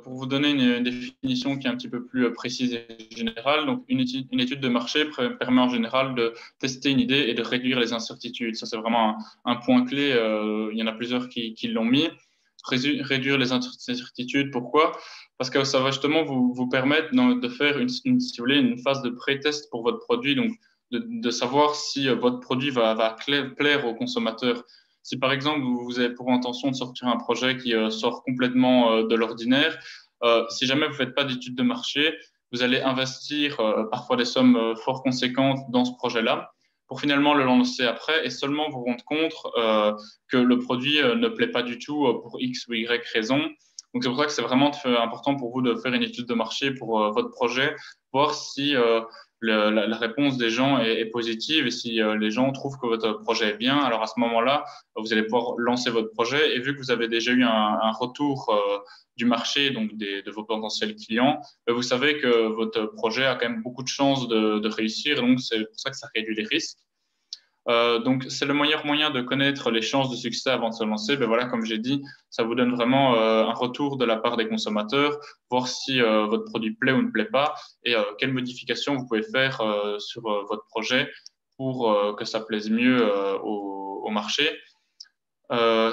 pour vous donner une définition qui est un petit peu plus précise et générale, donc une étude de marché permet en général de tester une idée et de réduire les incertitudes. Ça, c'est vraiment un point clé. Il y en a plusieurs qui l'ont mis. Réduire les incertitudes, pourquoi? Parce que ça va justement vous permettre de faire si vous voulez, une phase de pré-test pour votre produit, donc de savoir si votre produit va plaire aux consommateurs. Si par exemple, vous avez pour intention de sortir un projet qui sort complètement de l'ordinaire, si jamais vous ne faites pas d'études de marché, vous allez investir parfois des sommes fort conséquentes dans ce projet-là pour finalement le lancer après et seulement vous rendre compte que le produit ne plaît pas du tout pour X ou Y raison. Donc c'est pour ça que c'est vraiment important pour vous de faire une étude de marché pour votre projet, voir si la réponse des gens est positive et si les gens trouvent que votre projet est bien, alors à ce moment-là, vous allez pouvoir lancer votre projet. Et vu que vous avez déjà eu un retour du marché, donc de vos potentiels clients, vous savez que votre projet a quand même beaucoup de chances de réussir. Donc c'est pour ça que ça réduit les risques. Donc, c'est le meilleur moyen de connaître les chances de succès avant de se lancer. Ben voilà, comme j'ai dit, ça vous donne vraiment un retour de la part des consommateurs, voir si votre produit plaît ou ne plaît pas et quelles modifications vous pouvez faire sur votre projet pour que ça plaise mieux au marché.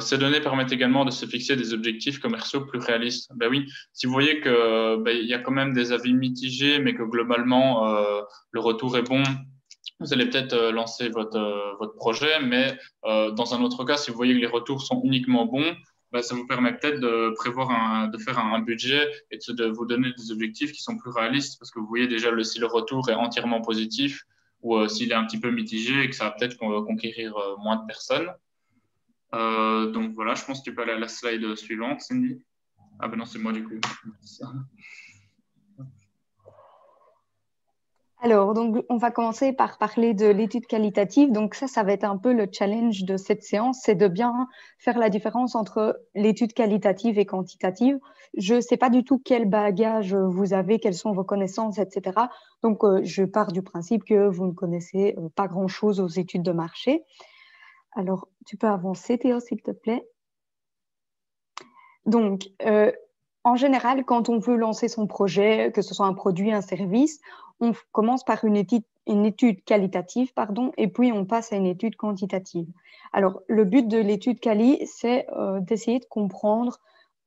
Ces données permettent également de se fixer des objectifs commerciaux plus réalistes. Ben oui, si vous voyez que il y a quand même des avis mitigés, mais que globalement le retour est bon, vous allez peut-être lancer votre projet, mais dans un autre cas, si vous voyez que les retours sont uniquement bons, bah, ça vous permet peut-être de prévoir de faire un budget et de vous donner des objectifs qui sont plus réalistes parce que vous voyez déjà si le retour est entièrement positif ou s'il est un petit peu mitigé et que ça va peut-être conquérir moins de personnes. Donc voilà, je pense que tu peux aller à la slide suivante, Cindy. Ah ben non, c'est moi du coup. Alors, donc, on va commencer par parler de l'étude qualitative. Donc, ça va être un peu le challenge de cette séance, c'est de bien faire la différence entre l'étude qualitative et quantitative. Je ne sais pas du tout quel bagage vous avez, quelles sont vos connaissances, etc. Donc, je pars du principe que vous ne connaissez pas grand-chose aux études de marché. Alors, tu peux avancer, Théo, s'il te plaît. Donc, en général, quand on veut lancer son projet, que ce soit un produit, un service, on commence par une étude qualitative, pardon, et puis on passe à une étude quantitative. Alors, le but de l'étude quali, c'est d'essayer de comprendre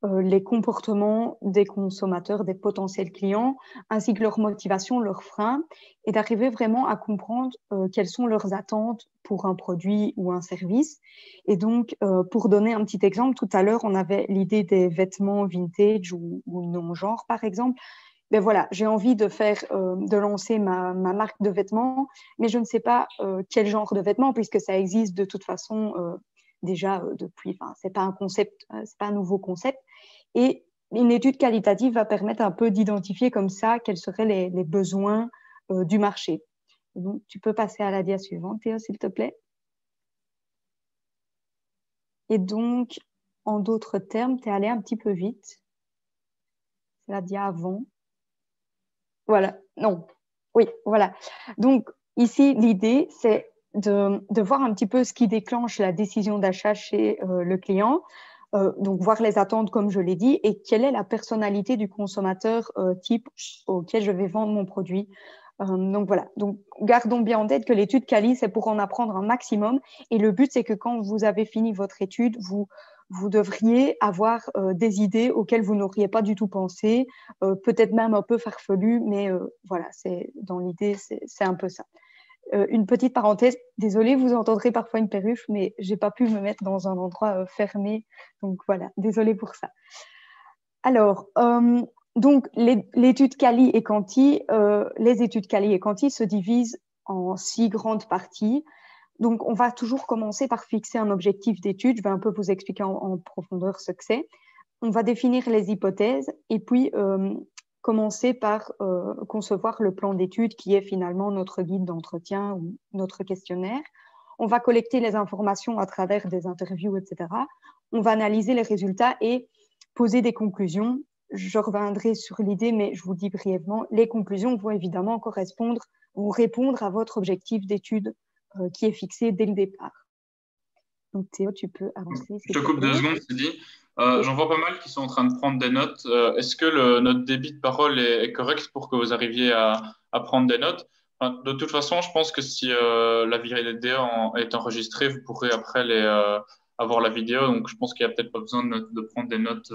les comportements des consommateurs, des potentiels clients, ainsi que leurs motivations, leurs freins, et d'arriver vraiment à comprendre quelles sont leurs attentes pour un produit ou un service. Et donc, pour donner un petit exemple, tout à l'heure, on avait l'idée des vêtements vintage ou non-genre, par exemple. Ben voilà, j'ai envie de lancer ma marque de vêtements, mais je ne sais pas quel genre de vêtements, puisque ça existe de toute façon déjà depuis. Enfin, c'est pas un concept, c'est pas un nouveau concept. Et une étude qualitative va permettre un peu d'identifier comme ça quels seraient les besoins du marché. Donc, tu peux passer à la dia suivante, Théo, s'il te plaît. Et donc, en d'autres termes, tu es allé un petit peu vite. C'est la dia avant. Voilà, non, oui, voilà. Donc, ici, l'idée, c'est de voir un petit peu ce qui déclenche la décision d'achat chez le client. Donc, voir les attentes, comme je l'ai dit, et quelle est la personnalité du consommateur type auquel je vais vendre mon produit. Donc, voilà. Donc, gardons bien en tête que l'étude quali, c'est pour en apprendre un maximum. Et le but, c'est que quand vous avez fini votre étude, vous devriez avoir des idées auxquelles vous n'auriez pas du tout pensé, peut-être même un peu farfelu, mais voilà, dans l'idée, c'est un peu ça. Une petite parenthèse, désolée, vous entendrez parfois une perruche, mais j'ai pas pu me mettre dans un endroit fermé, donc voilà, désolée pour ça. Alors, donc l'étude quali et quanti, les études quali et quanti se divisent en 6 grandes parties. Donc, on va toujours commencer par fixer un objectif d'étude. Je vais un peu vous expliquer en profondeur ce que c'est. On va définir les hypothèses et puis commencer par concevoir le plan d'étude qui est finalement notre guide d'entretien ou notre questionnaire. On va collecter les informations à travers des interviews, etc. On va analyser les résultats et poser des conclusions. Je reviendrai sur l'idée, mais je vous dis brièvement, les conclusions vont évidemment correspondre ou répondre à votre objectif d'étude qui est fixé dès le départ. Donc Théo, tu peux avancer. Je te coupe 2 secondes, Sylvie. J'en vois pas mal qui sont en train de prendre des notes. Est-ce que notre débit de parole est correct pour que vous arriviez à prendre des notes? Enfin, de toute façon, je pense que si la vidéo est enregistrée, vous pourrez après avoir la vidéo. Donc, je pense qu'il n'y a peut-être pas besoin de prendre des notes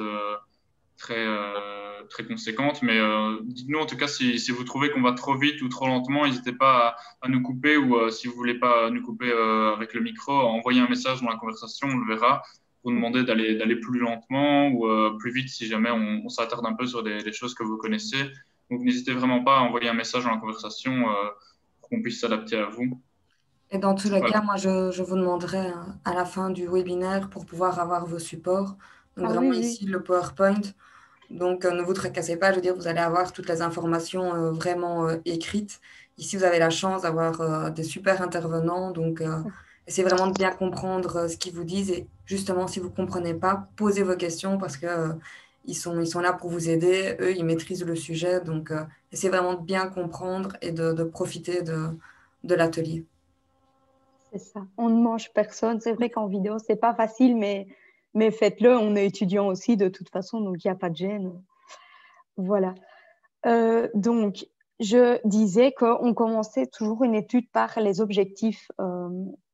très conséquentes. Mais dites-nous en tout cas si vous trouvez qu'on va trop vite ou trop lentement, n'hésitez pas à nous couper ou si vous voulez pas nous couper avec le micro, envoyez un message dans la conversation, on le verra pour demander d'aller plus lentement ou plus vite si jamais on s'attarde un peu sur des choses que vous connaissez. Donc n'hésitez vraiment pas à envoyer un message dans la conversation pour qu'on puisse s'adapter à vous. Et dans tous les Voilà. cas, moi, je vous demanderai à la fin du webinaire pour pouvoir avoir vos supports. Donc, vraiment ici, le PowerPoint. Donc, ne vous tracassez pas. Je veux dire, vous allez avoir toutes les informations vraiment écrites. Ici, vous avez la chance d'avoir des super intervenants. Donc, essayez vraiment de bien comprendre ce qu'ils vous disent. Et justement, si vous ne comprenez pas, posez vos questions parce que ils sont là pour vous aider. Eux, ils maîtrisent le sujet. Donc, essayez vraiment de bien comprendre et de profiter de l'atelier. C'est ça. On ne mange personne. C'est vrai qu'en vidéo, c'est pas facile, mais faites-le. On est étudiant aussi de toute façon, donc il n'y a pas de gêne. Voilà. Donc, je disais qu'on commençait toujours une étude par les objectifs,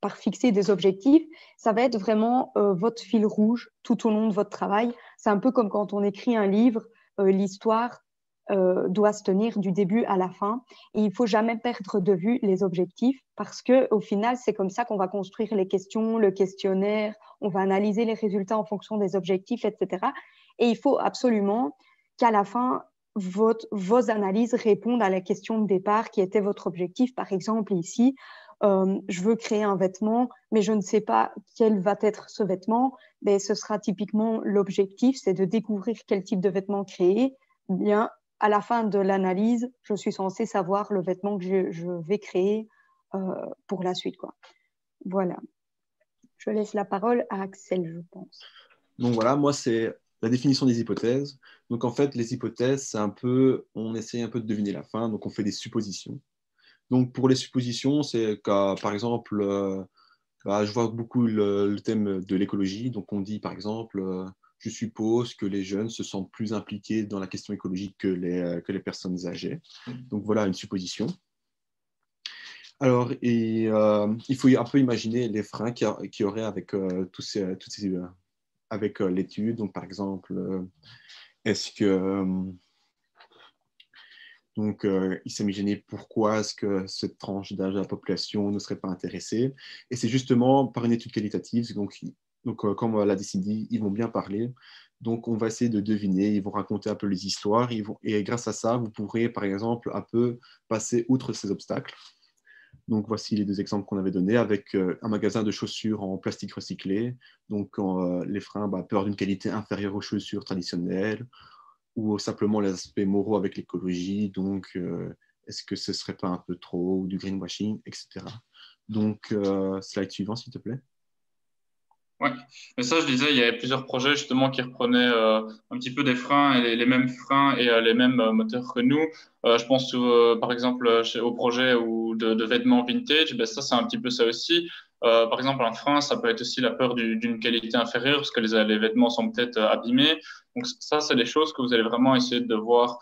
par fixer des objectifs. Ça va être vraiment votre fil rouge tout au long de votre travail. C'est un peu comme quand on écrit un livre, l'histoire doit se tenir du début à la fin. Et il ne faut jamais perdre de vue les objectifs parce qu'au final, c'est comme ça qu'on va construire les questions, le questionnaire, on va analyser les résultats en fonction des objectifs, etc. Et il faut absolument qu'à la fin, vos analyses répondent à la question de départ qui était votre objectif. Par exemple, ici, je veux créer un vêtement, mais je ne sais pas quel va être ce vêtement. Mais ce sera typiquement l'objectif, c'est de découvrir quel type de vêtement créer. Bien, à la fin de l'analyse, je suis censée savoir le vêtement que je vais créer pour la suite, quoi. Voilà. Je laisse la parole à Axel, je pense. Donc voilà, moi, c'est la définition des hypothèses. Donc en fait, les hypothèses, c'est un peu, on essaye un peu de deviner la fin, donc on fait des suppositions. Donc pour les suppositions, c'est par exemple, je vois beaucoup le thème de l'écologie. Donc on dit par exemple, je suppose que les jeunes se sentent plus impliqués dans la question écologique que les personnes âgées. Donc voilà une supposition. Alors, il faut un peu imaginer les freins qu'il y aurait avec avec l'étude. Donc, par exemple, est-ce que il s'imaginer pourquoi est-ce que cette tranche d'âge de la population ne serait pas intéressée. Et c'est justement par une étude qualitative, donc comme l'a dit Cindy, ils vont bien parler. Donc, on va essayer de deviner, ils vont raconter un peu les histoires, et grâce à ça, vous pourrez, par exemple, un peu passer outre ces obstacles. Donc, voici les 2 exemples qu'on avait donnés avec un magasin de chaussures en plastique recyclé. Donc, les freins, peur d'une qualité inférieure aux chaussures traditionnelles ou simplement les aspects moraux avec l'écologie. Donc, est-ce que ce ne serait pas un peu trop ou du greenwashing, etc. Donc, slide suivant, s'il te plaît. Oui, mais ça, je disais, il y avait plusieurs projets justement qui reprenaient un petit peu des freins et les mêmes freins et les mêmes moteurs que nous. Je pense par exemple au projet de vêtements vintage, ben ça c'est un petit peu ça aussi. Par exemple, un frein, ça peut être aussi la peur d'une qualité inférieure parce que les vêtements sont peut-être abîmés. Donc ça, c'est des choses que vous allez vraiment essayer de devoir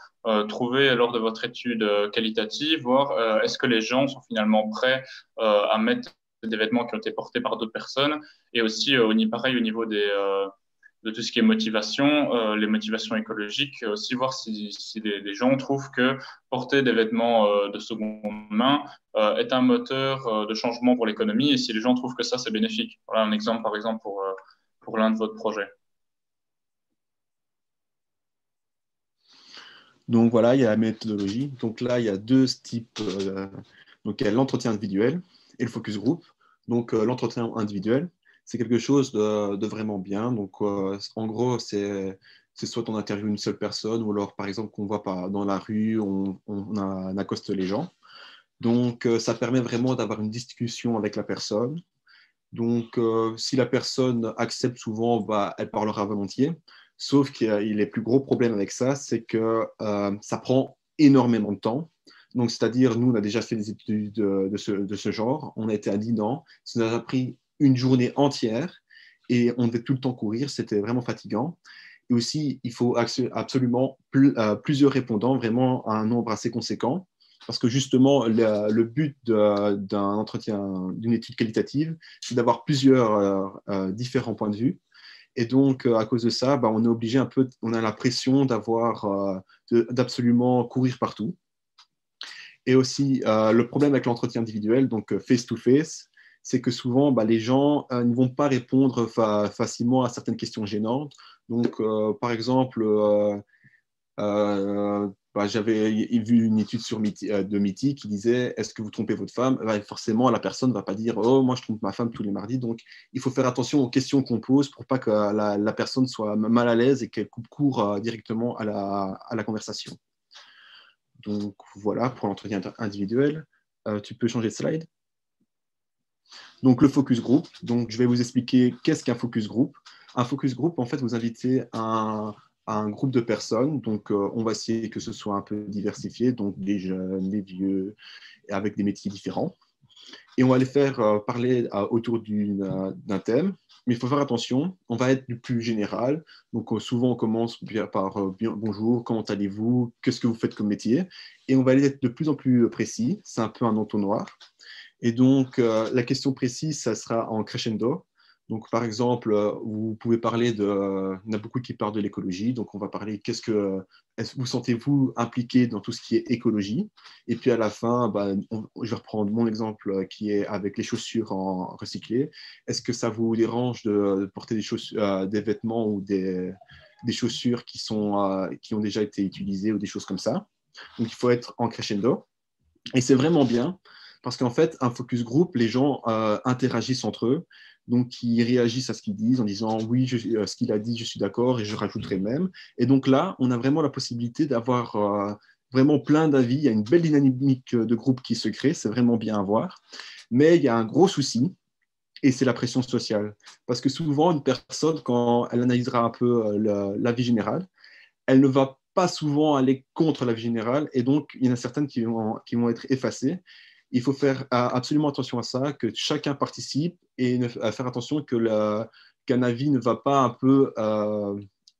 trouver lors de votre étude qualitative, voir est-ce que les gens sont finalement prêts à mettre des vêtements qui ont été portés par d'autres personnes. Et aussi, pareil, au niveau de tout ce qui est motivation, les motivations écologiques, aussi voir si des gens trouvent que porter des vêtements de seconde main est un moteur de changement pour l'économie et si les gens trouvent que ça, c'est bénéfique. Voilà un exemple, par exemple, pour l'un de votre projet. Donc voilà, il y a la méthodologie. Donc là, il y a 2 types. Donc il y a l'entretien individuel et le focus group. Donc l'entretien individuel, c'est quelque chose de vraiment bien. Donc en gros, c'est soit on interviewe une seule personne ou alors par exemple qu'on voit dans la rue, on accoste les gens. Donc ça permet vraiment d'avoir une discussion avec la personne. Donc si la personne accepte souvent, elle parlera volontiers. Sauf qu'il y a les plus gros problèmes avec ça, c'est que ça prend énormément de temps. Donc, c'est-à-dire, nous, on a déjà fait des études de ce genre. On a été à Dinan. Ça nous a pris une journée entière et on devait tout le temps courir, c'était vraiment fatigant. Et aussi, il faut absolument plusieurs répondants, vraiment un nombre assez conséquent, parce que justement, le but d'un entretien, d'une étude qualitative, c'est d'avoir plusieurs différents points de vue. Et donc, à cause de ça, on est obligé un peu, on a la pression d'absolument courir partout. Et aussi, le problème avec l'entretien individuel, donc face-to-face, c'est que souvent, les gens ne vont pas répondre facilement à certaines questions gênantes. Donc, par exemple, j'avais vu une étude de MITI qui disait « Est-ce que vous trompez votre femme ?» Forcément, la personne ne va pas dire « Oh, moi, je trompe ma femme tous les mardis. » Donc, il faut faire attention aux questions qu'on pose pour pas que la personne soit mal à l'aise et qu'elle coupe court directement à la conversation. Donc, voilà pour l'entretien individuel. Tu peux changer de slide. Donc, le focus group. Donc, je vais vous expliquer qu'est-ce qu'un focus group. Un focus group, en fait, vous invitez un groupe de personnes. Donc, on va essayer que ce soit un peu diversifié, donc des jeunes, des vieux, avec des métiers différents. Et on va les faire parler autour d'un thème. Mais il faut faire attention, on va être du plus général. Donc, souvent, on commence par bonjour, comment allez-vous, qu'est-ce que vous faites comme métier. Et on va aller être de plus en plus précis. C'est un peu un entonnoir. Et donc, la question précise, ça sera en crescendo. Donc, par exemple, vous pouvez parler il y en a beaucoup qui parlent de l'écologie. Donc, on va parler vous sentez-vous impliqué dans tout ce qui est écologie? Et puis, à la fin, je vais reprendre mon exemple qui est avec les chaussures en recyclé. Est-ce que ça vous dérange de porter des vêtements ou des chaussures qui ont déjà été utilisées ou des choses comme ça? Donc, il faut être en crescendo. Et c'est vraiment bien parce qu'en fait, un focus group, les gens interagissent entre eux. Donc, ils réagissent à ce qu'ils disent en disant « oui, ce qu'il a dit, je suis d'accord et je rajouterai même ». Et donc là, on a vraiment la possibilité d'avoir vraiment plein d'avis. Il y a une belle dynamique de groupe qui se crée, c'est vraiment bien à voir. Mais il y a un gros souci, et c'est la pression sociale. Parce que souvent, une personne, quand elle analysera un peu la vie générale, elle ne va pas souvent aller contre la vie générale, et donc il y en a certaines qui vont être effacées. Il faut faire absolument attention à ça, que chacun participe et faire attention qu'un avis ne va pas un peu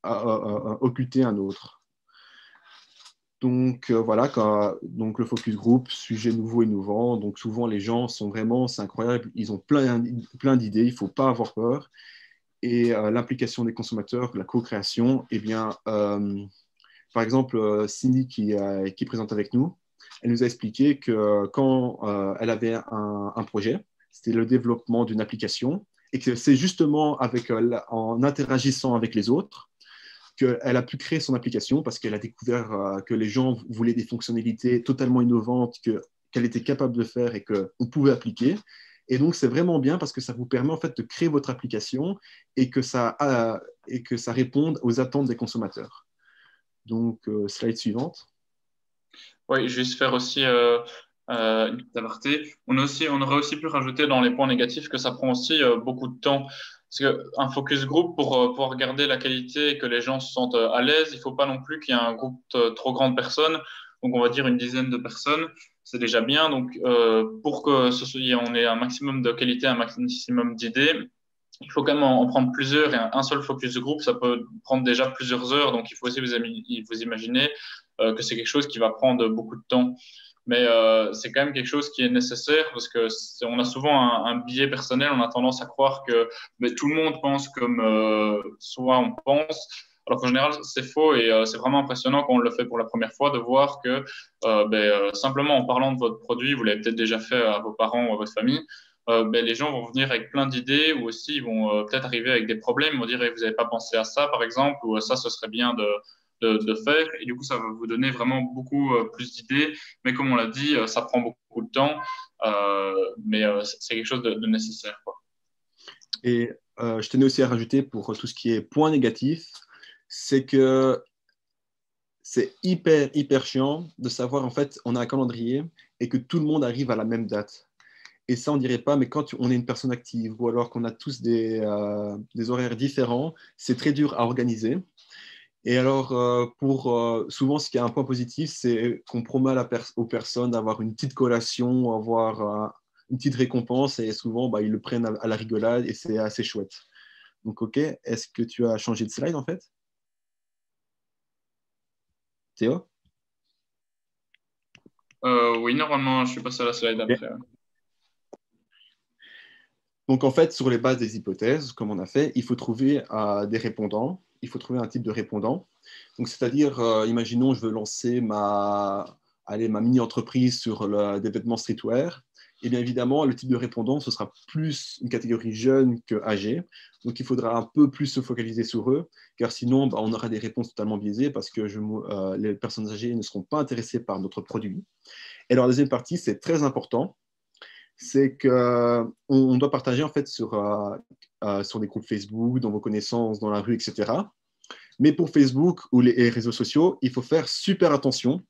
occulter un autre. Donc voilà, donc le focus group, sujet nouveau et innovant. Donc souvent les gens sont vraiment, c'est incroyable, ils ont plein d'idées, il ne faut pas avoir peur. Et l'implication des consommateurs, la co-création, eh bien, par exemple, Cindy qui est présente avec nous, elle nous a expliqué que quand elle avait un projet, c'était le développement d'une application, et que c'est justement en interagissant avec les autres qu'elle a pu créer son application parce qu'elle a découvert que les gens voulaient des fonctionnalités totalement innovantes qu'elle était capable de faire et qu'on pouvait appliquer. Et donc, c'est vraiment bien parce que ça vous permet en fait de créer votre application et que ça réponde aux attentes des consommateurs. Donc, slide suivante. Oui, je vais juste faire aussi une petite aparté. On aurait aussi pu rajouter dans les points négatifs que ça prend aussi beaucoup de temps. Parce qu'un focus group, pour pouvoir garder la qualité et que les gens se sentent à l'aise, il ne faut pas non plus qu'il y ait un groupe trop grand de personnes. Donc, on va dire une dizaine de personnes. C'est déjà bien. Donc, pour que on ait un maximum de qualité, un maximum d'idées, il faut quand même en prendre plusieurs. Et un seul focus group, ça peut prendre déjà plusieurs heures. Donc, il faut aussi vous imaginer que c'est quelque chose qui va prendre beaucoup de temps. Mais c'est quand même quelque chose qui est nécessaire parce que on a souvent un biais personnel. On a tendance à croire que tout le monde pense comme soit on pense. Alors qu'en général, c'est faux et c'est vraiment impressionnant quand on le fait pour la première fois de voir que simplement en parlant de votre produit, vous l'avez peut-être déjà fait à vos parents ou à votre famille, les gens vont venir avec plein d'idées ou aussi ils vont peut-être arriver avec des problèmes. Ils vont dire vous n'avez pas pensé à ça par exemple ou ça, ce serait bien de faire. Et du coup, ça va vous donner vraiment beaucoup plus d'idées. Mais comme on l'a dit, ça prend beaucoup de temps. Mais c'est quelque chose de nécessaire, quoi. Et je tenais aussi à rajouter pour tout ce qui est point négatif, c'est que c'est hyper chiant de savoir, en fait, on a un calendrier et que tout le monde arrive à la même date. Et ça, on dirait pas, mais quand on est une personne active ou alors qu'on a tous des horaires différents, c'est très dur à organiser. Et alors, souvent, ce qui est un point positif, c'est qu'on promet aux personnes d'avoir une petite collation, avoir une petite récompense et souvent, ils le prennent à la rigolade et c'est assez chouette. Donc, OK, est-ce que tu as changé de slide en fait? Théo? Oui, normalement, je suis passé à la slide après. Donc, en fait, sur les bases des hypothèses, comme on a fait, il faut trouver des répondants. Il faut trouver un type de répondant. Donc, c'est-à-dire, imaginons, je veux lancer ma mini-entreprise sur des vêtements streetwear. Et bien évidemment, le type de répondant, ce sera plus une catégorie jeune que âgée. Donc, il faudra un peu plus se focaliser sur eux, car sinon, on aura des réponses totalement biaisées parce que les personnes âgées ne seront pas intéressées par notre produit. Et alors, la deuxième partie, c'est très important, c'est qu'on doit partager en fait sur des groupes Facebook, dans vos connaissances, dans la rue, etc. Mais pour Facebook ou les réseaux sociaux, il faut faire super attention,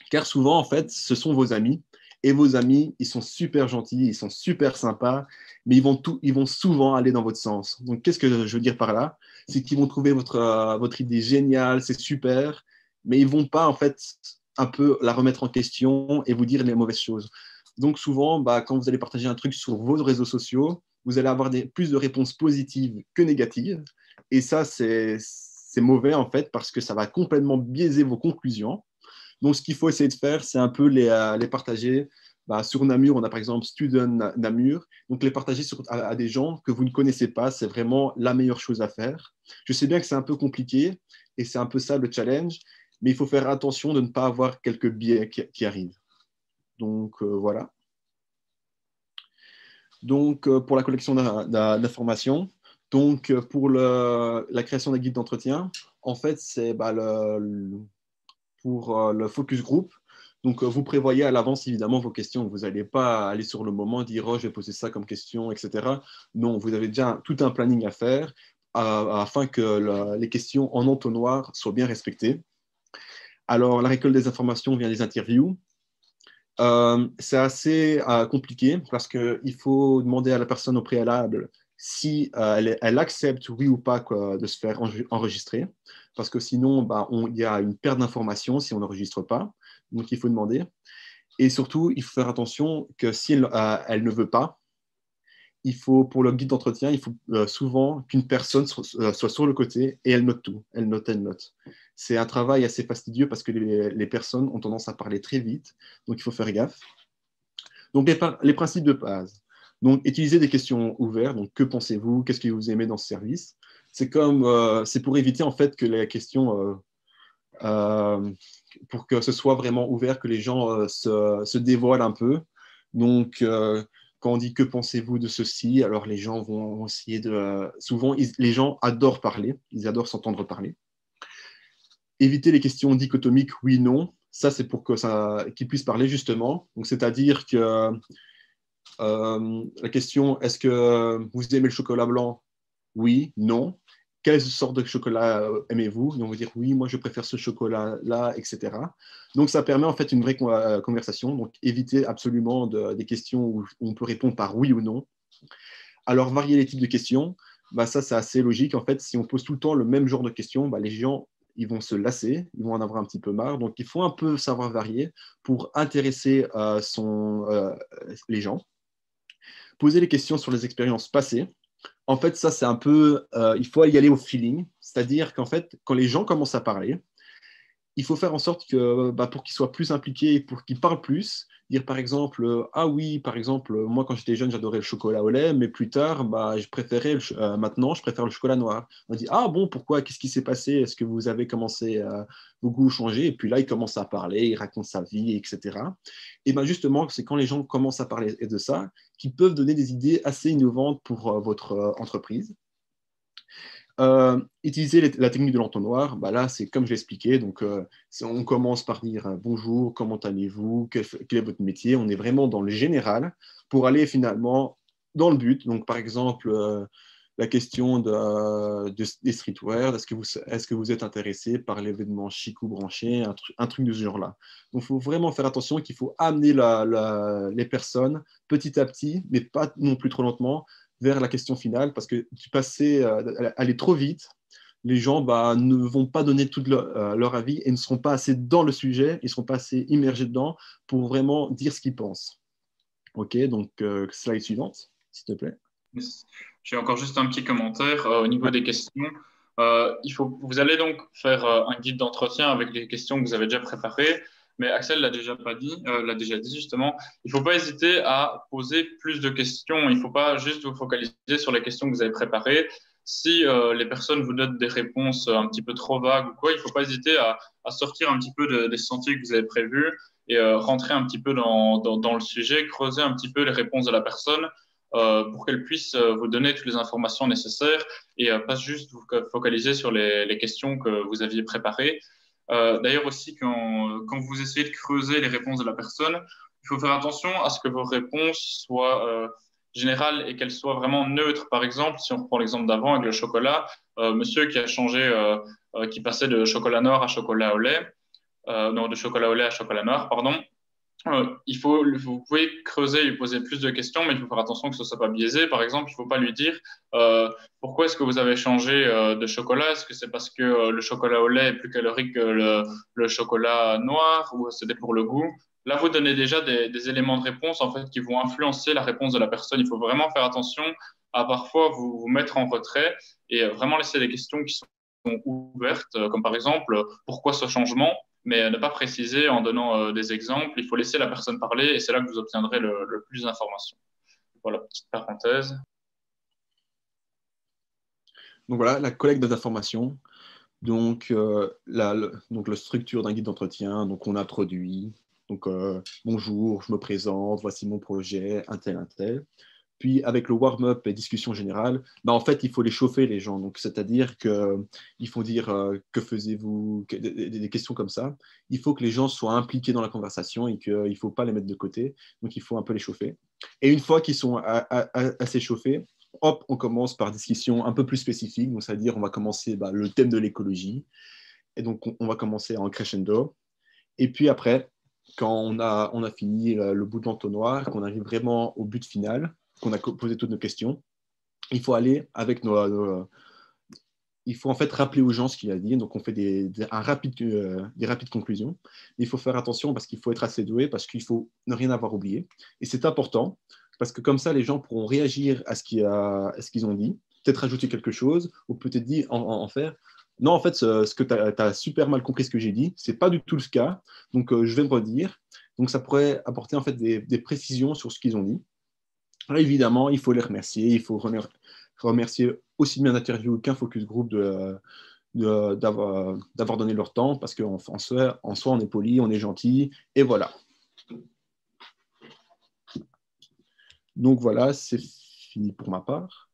car souvent, en fait, ce sont vos amis. Et vos amis, ils sont super gentils, ils sont super sympas, mais ils vont souvent aller dans votre sens. Donc, qu'est-ce que je veux dire par là? C'est qu'ils vont trouver votre idée géniale, c'est super, mais ils ne vont pas, en fait, un peu la remettre en question et vous dire les mauvaises choses. Donc, souvent, quand vous allez partager un truc sur vos réseaux sociaux, vous allez avoir plus de réponses positives que négatives. Et ça, c'est mauvais, en fait, parce que ça va complètement biaiser vos conclusions. Donc, ce qu'il faut essayer de faire, c'est un peu les partager. Sur Namur, on a par exemple Student Namur. Donc, les partager à des gens que vous ne connaissez pas, c'est vraiment la meilleure chose à faire. Je sais bien que c'est un peu compliqué et c'est un peu ça le challenge, mais il faut faire attention de ne pas avoir quelques biais qui arrivent. Donc, voilà. Donc, pour la collection d'informations, donc pour la création d'un guide d'entretien, en fait, c'est pour le focus group. Donc, vous prévoyez à l'avance, évidemment, vos questions. Vous n'allez pas aller sur le moment, dire « Oh, je vais poser ça comme question, etc. » Non, vous avez déjà tout un planning à faire afin que les questions en entonnoir soient bien respectées. Alors, la récolte des informations via les interviews. C'est assez compliqué parce qu'il faut demander à la personne au préalable si elle accepte, oui ou pas, de se faire enregistrer. Parce que sinon, il y a une perte d'informations si on n'enregistre pas. Donc, il faut demander. Et surtout, il faut faire attention que si elle ne veut pas, il faut, pour le guide d'entretien, il faut souvent qu'une personne soit sur le côté et elle note tout. Elle note. C'est un travail assez fastidieux parce que les personnes ont tendance à parler très vite. Donc, il faut faire gaffe. Donc, les principes de base. Donc, utiliser des questions ouvertes. Donc, que pensez-vous? Qu'est-ce que vous aimez dans ce service? C'est pour éviter en fait que les questions, pour que ce soit vraiment ouvert, que les gens se dévoilent un peu. Donc, quand on dit que pensez-vous de ceci, alors les gens vont essayer de. Souvent, les gens adorent parler, ils adorent s'entendre parler. Éviter les questions dichotomiques oui/non. Ça, c'est pour qu'ils puissent parler justement. Donc, c'est-à-dire que la question est-ce que vous aimez le chocolat blanc? Oui, non. Quelle sorte de chocolat aimez-vous? Donc, on va dire oui, moi je préfère ce chocolat-là, etc. Donc, ça permet en fait une vraie conversation. Donc, éviter absolument des questions où on peut répondre par oui ou non. Alors, varier les types de questions, ça c'est assez logique. En fait, si on pose tout le temps le même genre de questions, les gens ils vont se lasser, ils vont en avoir un petit peu marre. Donc, il faut un peu savoir varier pour intéresser les gens. Poser les questions sur les expériences passées. En fait, ça, c'est un peu... il faut y aller au feeling. C'est-à-dire qu'en fait, quand les gens commencent à parler, il faut faire en sorte que, pour qu'ils soient plus impliqués, pour qu'ils parlent plus, dire par exemple, ah oui, par exemple, moi quand j'étais jeune, j'adorais le chocolat au lait, mais plus tard, maintenant, je préfère le chocolat noir. On dit, ah bon, pourquoi? Qu'est-ce qui s'est passé? Est-ce que vous avez commencé, vos goûts changer? Et puis là, il commence à parler, il raconte sa vie, etc. Et justement, c'est quand les gens commencent à parler de ça qu'ils peuvent donner des idées assez innovantes pour votre entreprise. Utiliser la technique de l'entonnoir, là c'est comme je l'ai expliqué, donc on commence par dire bonjour, comment allez-vous, quel est votre métier, on est vraiment dans le général pour aller finalement dans le but. Donc par exemple la question des streetwear, est-ce que vous êtes intéressé par l'événement chic ou branché, un truc de ce genre-là. Donc il faut vraiment faire attention qu'il faut amener les personnes petit à petit, mais pas non plus trop lentement, vers la question finale, parce que aller trop vite, les gens ne vont pas donner tout leur avis et ne seront pas assez dans le sujet, ils ne seront pas assez immergés dedans pour vraiment dire ce qu'ils pensent. Ok, donc slide suivante, s'il te plaît. J'ai encore juste un petit commentaire au niveau des questions. Vous allez donc faire un guide d'entretien avec des questions que vous avez déjà préparées, mais Axel l'a déjà pas dit, l'a déjà dit justement. Il ne faut pas hésiter à poser plus de questions. Il ne faut pas juste vous focaliser sur les questions que vous avez préparées. Si les personnes vous donnent des réponses un petit peu trop vagues ou quoi, il ne faut pas hésiter à sortir un petit peu des sentiers que vous avez prévus et rentrer un petit peu dans le sujet, creuser un petit peu les réponses de la personne pour qu'elle puisse vous donner toutes les informations nécessaires et pas juste vous focaliser sur les questions que vous aviez préparées. D'ailleurs aussi, quand vous essayez de creuser les réponses de la personne, il faut faire attention à ce que vos réponses soient générales et qu'elles soient vraiment neutres. Par exemple, si on reprend l'exemple d'avant avec le chocolat, monsieur qui a changé, qui passait de chocolat noir à chocolat au lait, non, de chocolat au lait à chocolat noir, pardon. Vous pouvez creuser, lui poser plus de questions, mais il faut faire attention que ce ne soit pas biaisé. Par exemple, il ne faut pas lui dire pourquoi est-ce que vous avez changé de chocolat? Est-ce que c'est parce que le chocolat au lait est plus calorique que le chocolat noir ou c'était pour le goût? Là, vous donnez déjà des éléments de réponse en fait, qui vont influencer la réponse de la personne. Il faut vraiment faire attention à parfois vous mettre en retrait et vraiment laisser des questions qui sont ouvertes, comme par exemple pourquoi ce changement? Mais ne pas préciser en donnant des exemples. Il faut laisser la personne parler et c'est là que vous obtiendrez le plus d'informations. Voilà, petite parenthèse. Donc voilà, la collecte des informations. Donc, la structure d'un guide d'entretien. Donc, on introduit. Donc, bonjour, je me présente, voici mon projet, un tel, un tel. Puis, avec le warm-up et discussion générale, en fait, il faut les chauffer, les gens. Donc, c'est-à-dire qu'il faut dire que faisiez-vous, des questions comme ça. Il faut que les gens soient impliqués dans la conversation et qu'il ne faut pas les mettre de côté. Donc, il faut un peu les chauffer. Et une fois qu'ils sont assez chauffés, hop, on commence par discussion un peu plus spécifique. Donc, c'est-à-dire, on va commencer le thème de l'écologie. Et donc, on va commencer en crescendo. Et puis après, quand on a fini le bout de l'entonnoir, qu'on arrive vraiment au but final, qu'on a posé toutes nos questions, il faut aller avec il faut en fait rappeler aux gens ce qu'il a dit. Donc, on fait des rapides conclusions. Mais il faut faire attention parce qu'il faut être assez doué, parce qu'il faut ne rien avoir oublié. Et c'est important parce que comme ça, les gens pourront réagir à ce qu'ils ont dit, peut-être rajouter quelque chose ou peut-être dire en faire. Non, en fait, ce que tu as super mal compris ce que j'ai dit, ce n'est pas du tout le cas. Donc, je vais me redire. Donc, ça pourrait apporter en fait des précisions sur ce qu'ils ont dit. Alors, évidemment, il faut les remercier. Il faut remercier aussi bien l'interview qu'un focus group d'avoir donné leur temps parce qu'en soi, on est poli, on est gentil. Et voilà. Donc, voilà, c'est fini pour ma part.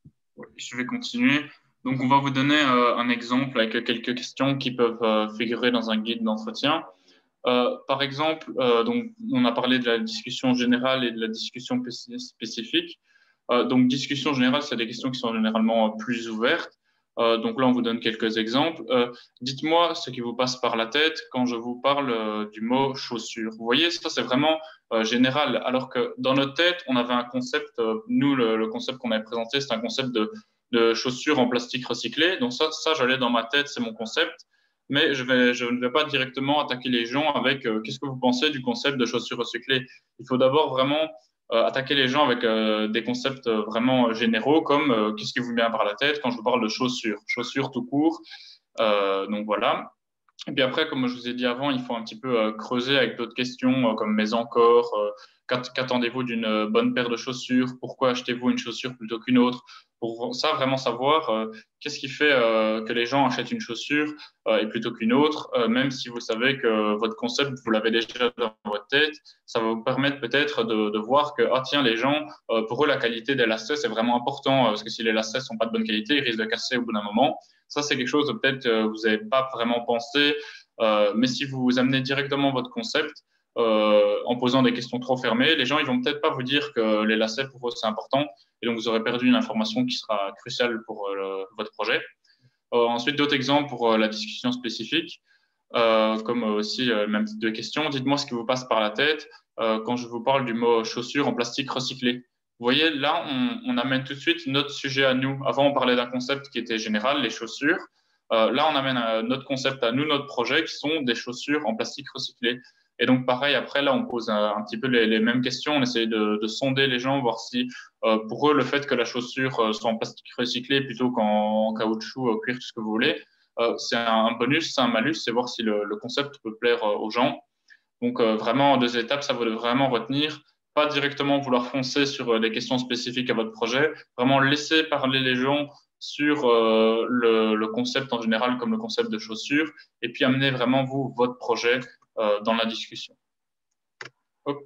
Je vais continuer. Donc, on va vous donner un exemple avec quelques questions qui peuvent figurer dans un guide d'entretien. Par exemple, donc, on a parlé de la discussion générale et de la discussion spécifique. Donc, discussion générale, c'est des questions qui sont généralement plus ouvertes. Donc là, on vous donne quelques exemples. Dites-moi ce qui vous passe par la tête quand je vous parle du mot chaussure. Vous voyez, ça, c'est vraiment général. Alors que dans notre tête, on avait un concept, nous, le concept qu'on avait présenté, c'est un concept de chaussures en plastique recyclé. Donc ça j'allais dans ma tête, c'est mon concept. Mais je ne vais pas directement attaquer les gens avec qu'est-ce que vous pensez du concept de chaussures recyclées. Il faut d'abord vraiment attaquer les gens avec des concepts vraiment généraux comme qu'est-ce qui vous vient par la tête quand je vous parle de chaussures tout court. Donc voilà. Et puis après, comme je vous ai dit avant, il faut un petit peu creuser avec d'autres questions comme mais encore, qu'attendez-vous d'une bonne paire de chaussures? Pourquoi achetez-vous une chaussure plutôt qu'une autre? Pour ça, vraiment savoir qu'est-ce qui fait que les gens achètent une chaussure et plutôt qu'une autre, même si vous savez que votre concept, vous l'avez déjà dans votre tête, ça va vous permettre peut-être de voir que, ah tiens, les gens, pour eux, la qualité des lacets, c'est vraiment important, parce que si les lacets sont pas de bonne qualité, ils risquent de casser au bout d'un moment. Ça, c'est quelque chose peut-être que vous n'avez pas vraiment pensé, mais si vous amenez directement votre concept, en posant des questions trop fermées, les gens ils vont peut-être pas vous dire que les lacets pour eux c'est important et donc vous aurez perdu une information qui sera cruciale pour votre projet. Ensuite, d'autres exemples pour la discussion spécifique, comme aussi le même type de questions. Dites-moi ce qui vous passe par la tête quand je vous parle du mot chaussure en plastique recyclé. Vous voyez, là, on amène tout de suite notre sujet à nous. Avant, on parlait d'un concept qui était général, les chaussures. Là, on amène notre concept à nous, notre projet, qui sont des chaussures en plastique recyclé. Et donc, pareil, après, là, on pose un petit peu les mêmes questions. On essaie de sonder les gens, voir si, pour eux, le fait que la chaussure soit en plastique recyclé plutôt qu'en caoutchouc, cuir, tout ce que vous voulez, c'est un bonus, c'est un malus, c'est voir si le concept peut plaire aux gens. Donc, vraiment, en 2 étapes, ça veut vraiment retenir. Pas directement vouloir foncer sur des questions spécifiques à votre projet. Vraiment laisser parler les gens sur le concept en général, comme le concept de chaussures, et puis amener vraiment, vous, votre projet dans la discussion. Hop.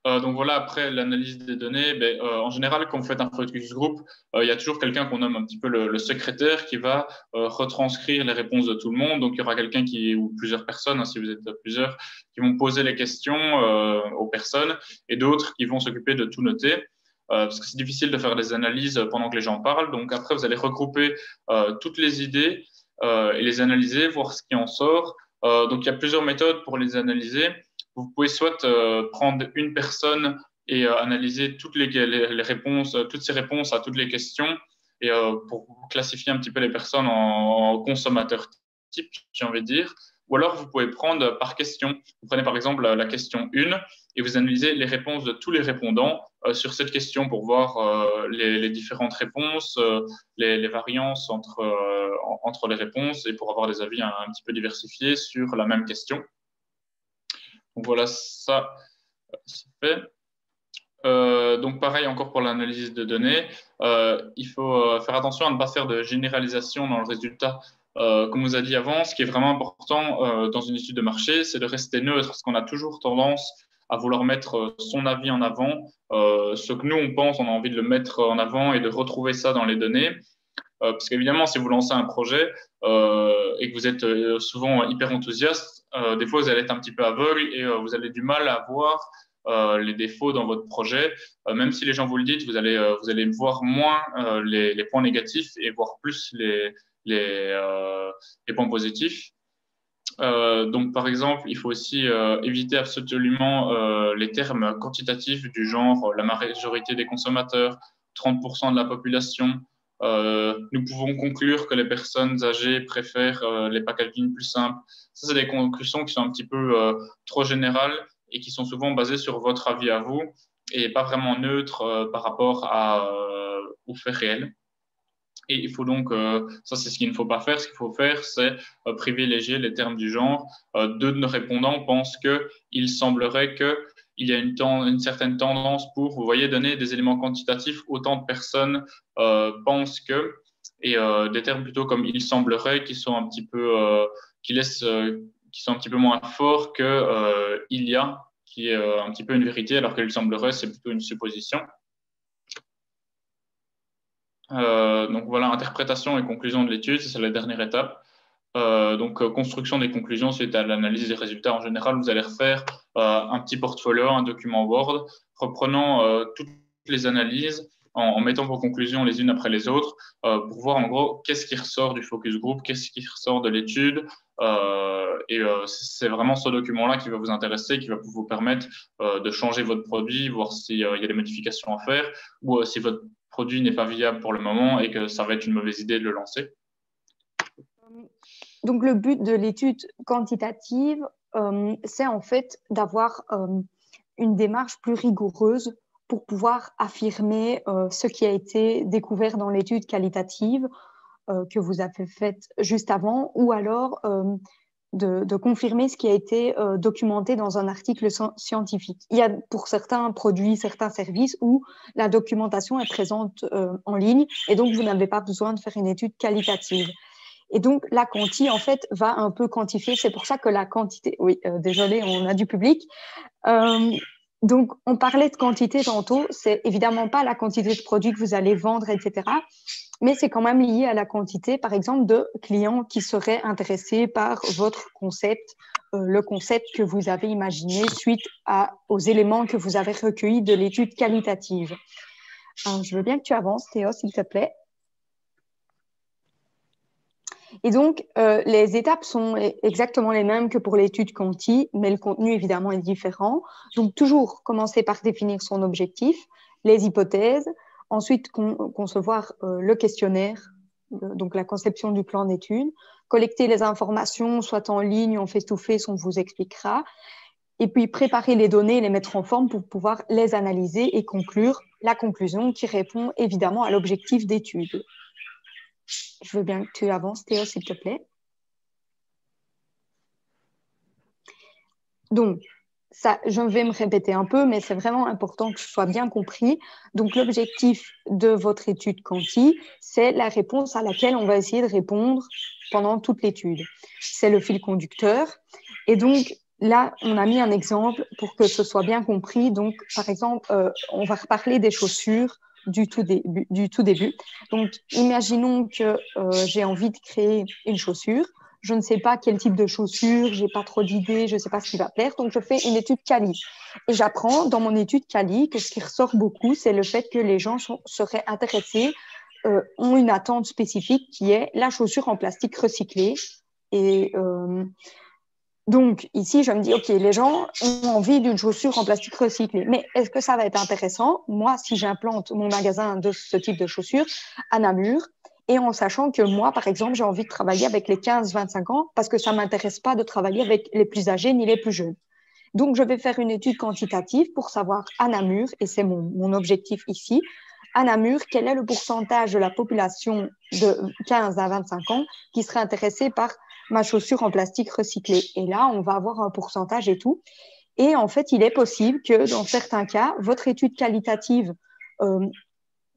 Donc voilà, après l'analyse des données, en général, quand vous faites un focus group, il y a toujours quelqu'un qu'on nomme un petit peu le secrétaire qui va retranscrire les réponses de tout le monde. Donc il y aura quelqu'un ou plusieurs personnes, hein, si vous êtes plusieurs, qui vont poser les questions aux personnes et d'autres qui vont s'occuper de tout noter. Parce que c'est difficile de faire des analyses pendant que les gens parlent. Donc après, vous allez regrouper toutes les idées et les analyser, voir ce qui en sort. Donc il y a plusieurs méthodes pour les analyser. Vous pouvez soit prendre une personne et analyser toutes les réponses, toutes ces réponses à toutes les questions, et pour classifier un petit peu les personnes en consommateurs type, j'ai envie de dire. Ou alors, vous pouvez prendre par question. Vous prenez par exemple la question 1 et vous analysez les réponses de tous les répondants sur cette question pour voir les différentes réponses, les variances entre les réponses et pour avoir des avis un petit peu diversifiés sur la même question. Donc voilà, ça c'est fait. Donc pareil encore pour l'analyse de données, il faut faire attention à ne pas faire de généralisation dans le résultat. Comme on vous a dit avant, ce qui est vraiment important dans une étude de marché, c'est de rester neutre, parce qu'on a toujours tendance à vouloir mettre son avis en avant. Ce que nous, on pense, on a envie de le mettre en avant et de retrouver ça dans les données. Parce qu'évidemment, si vous lancez un projet et que vous êtes souvent hyper enthousiaste, des fois, vous allez être un petit peu aveugle et vous avez du mal à voir les défauts dans votre projet. Même si les gens vous le disent, vous allez voir moins les points négatifs et voir plus les points positifs. Donc, par exemple, il faut aussi éviter absolument les termes quantitatifs du genre la majorité des consommateurs, 30% de la population. Nous pouvons conclure que les personnes âgées préfèrent les packaging plus simples. Ça, c'est des conclusions qui sont un petit peu trop générales et qui sont souvent basées sur votre avis à vous et pas vraiment neutres par rapport aux faits réels. Et il faut donc, ça c'est ce qu'il ne faut pas faire, ce qu'il faut faire, c'est privilégier les termes du genre. Deux de nos répondants pensent qu'il semblerait qu'il y a une certaine tendance pour, vous voyez, donner des éléments quantitatifs, autant de personnes pensent que, et des termes plutôt comme il semblerait, qui sont un petit peu, qui sont un petit peu moins forts que il y a, qui est un petit peu une vérité, alors qu'il semblerait, c'est plutôt une supposition. Donc voilà, interprétation et conclusion de l'étude, c'est la dernière étape. Donc construction des conclusions suite à l'analyse des résultats. En général, vous allez refaire un petit portfolio, un document Word, reprenant toutes les analyses, en mettant vos conclusions les unes après les autres, pour voir en gros qu'est-ce qui ressort du focus group, qu'est-ce qui ressort de l'étude. C'est vraiment ce document-là qui va vous intéresser, qui va vous permettre de changer votre produit, voir s'il y a des modifications à faire, ou si votre produit n'est pas viable pour le moment et que ça va être une mauvaise idée de le lancer. Donc, le but de l'étude quantitative, c'est en fait d'avoir une démarche plus rigoureuse pour pouvoir affirmer ce qui a été découvert dans l'étude qualitative que vous avez faite juste avant, ou alors de confirmer ce qui a été documenté dans un article scientifique. Il y a pour certains produits, certains services où la documentation est présente en ligne et donc vous n'avez pas besoin de faire une étude qualitative. Et donc, la quanti, en fait, va un peu quantifier. C'est pour ça que la quantité... Oui, désolé, on a du public. Donc, on parlait de quantité tantôt. C'est évidemment pas la quantité de produits que vous allez vendre, etc. Mais c'est quand même lié à la quantité, par exemple, de clients qui seraient intéressés par votre concept, le concept que vous avez imaginé suite aux éléments que vous avez recueillis de l'étude qualitative. Je veux bien que tu avances, Théo, s'il te plaît. Et donc, les étapes sont exactement les mêmes que pour l'étude quanti, mais le contenu, évidemment, est différent. Donc, toujours commencer par définir son objectif, les hypothèses, ensuite concevoir le questionnaire donc la conception du plan d'études, collecter les informations, soit en ligne, en face-to-face, on vous expliquera, et puis préparer les données, les mettre en forme pour pouvoir les analyser et conclure la conclusion qui répond évidemment à l'objectif d'étude. Je veux bien que tu avances, Théo, s'il te plaît. Donc, ça, je vais me répéter un peu, mais c'est vraiment important que ce soit bien compris. Donc, l'objectif de votre étude quanti, c'est la réponse à laquelle on va essayer de répondre pendant toute l'étude. C'est le fil conducteur. Et donc, là, on a mis un exemple pour que ce soit bien compris. Donc, par exemple, on va reparler des chaussures du tout début. Donc, imaginons que j'ai envie de créer une chaussure. Je ne sais pas quel type de chaussures, je n'ai pas trop d'idées, je ne sais pas ce qui va plaire. Donc, je fais une étude quali. Et j'apprends dans mon étude quali que ce qui ressort beaucoup, c'est le fait que les gens seraient intéressés, ont une attente spécifique qui est la chaussure en plastique recyclé. Et donc, ici, je me dis, OK, les gens ont envie d'une chaussure en plastique recyclé. Mais est-ce que ça va être intéressant? Moi, si j'implante mon magasin de ce type de chaussures à Namur, et en sachant que moi, par exemple, j'ai envie de travailler avec les 15-25 ans parce que ça ne m'intéresse pas de travailler avec les plus âgés ni les plus jeunes. Donc, je vais faire une étude quantitative pour savoir à Namur, et c'est mon objectif ici, à Namur, quel est le pourcentage de la population de 15 à 25 ans qui serait intéressée par ma chaussure en plastique recyclé. Et là, on va avoir un pourcentage et tout. Et en fait, il est possible que dans certains cas, votre étude qualitative,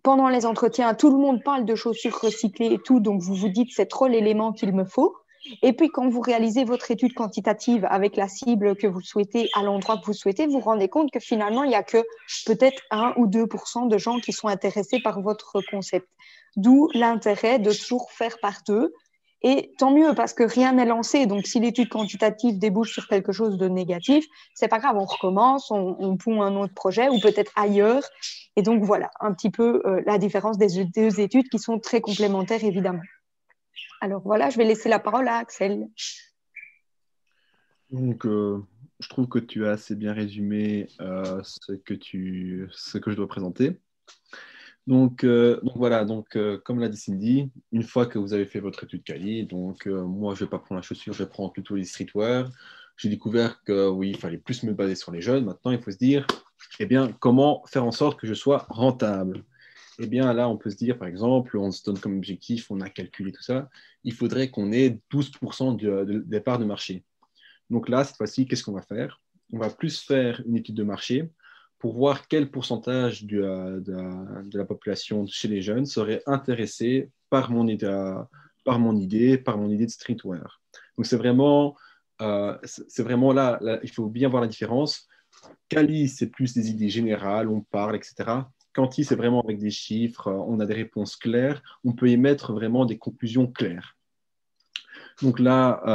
pendant les entretiens, tout le monde parle de chaussures recyclées et tout, donc vous vous dites c'est trop l'élément qu'il me faut. Et puis quand vous réalisez votre étude quantitative avec la cible que vous souhaitez, à l'endroit que vous souhaitez, vous vous rendez compte que finalement, il n'y a que peut-être 1 ou 2% de gens qui sont intéressés par votre concept. D'où l'intérêt de toujours faire par deux. Et tant mieux, parce que rien n'est lancé. Donc, si l'étude quantitative débouche sur quelque chose de négatif, c'est pas grave, on recommence, on pond un autre projet ou peut-être ailleurs. Et donc, voilà, un petit peu la différence des deux études qui sont très complémentaires, évidemment. Alors, voilà, je vais laisser la parole à Axel. Donc, je trouve que tu as assez bien résumé ce que je dois présenter. Donc voilà, comme l'a dit Cindy, une fois que vous avez fait votre étude quali, moi je ne vais pas prendre la chaussure, je vais prendre plutôt les streetwear. J'ai découvert que oui, il fallait plus me baser sur les jeunes. Maintenant, il faut se dire, eh bien, comment faire en sorte que je sois rentable? Eh bien, là, on peut se dire, par exemple, on se donne comme objectif, on a calculé tout ça, il faudrait qu'on ait 12% des parts de marché. Donc là, cette fois-ci, qu'est-ce qu'on va faire? On va plus faire une étude de marché pour voir quel pourcentage de la population chez les jeunes serait intéressé par mon idée de streetwear. Donc c'est vraiment là, il faut bien voir la différence. Quali, c'est plus des idées générales, on parle, etc. Quanti, c'est vraiment avec des chiffres, on a des réponses claires, on peut émettre vraiment des conclusions claires. Donc là,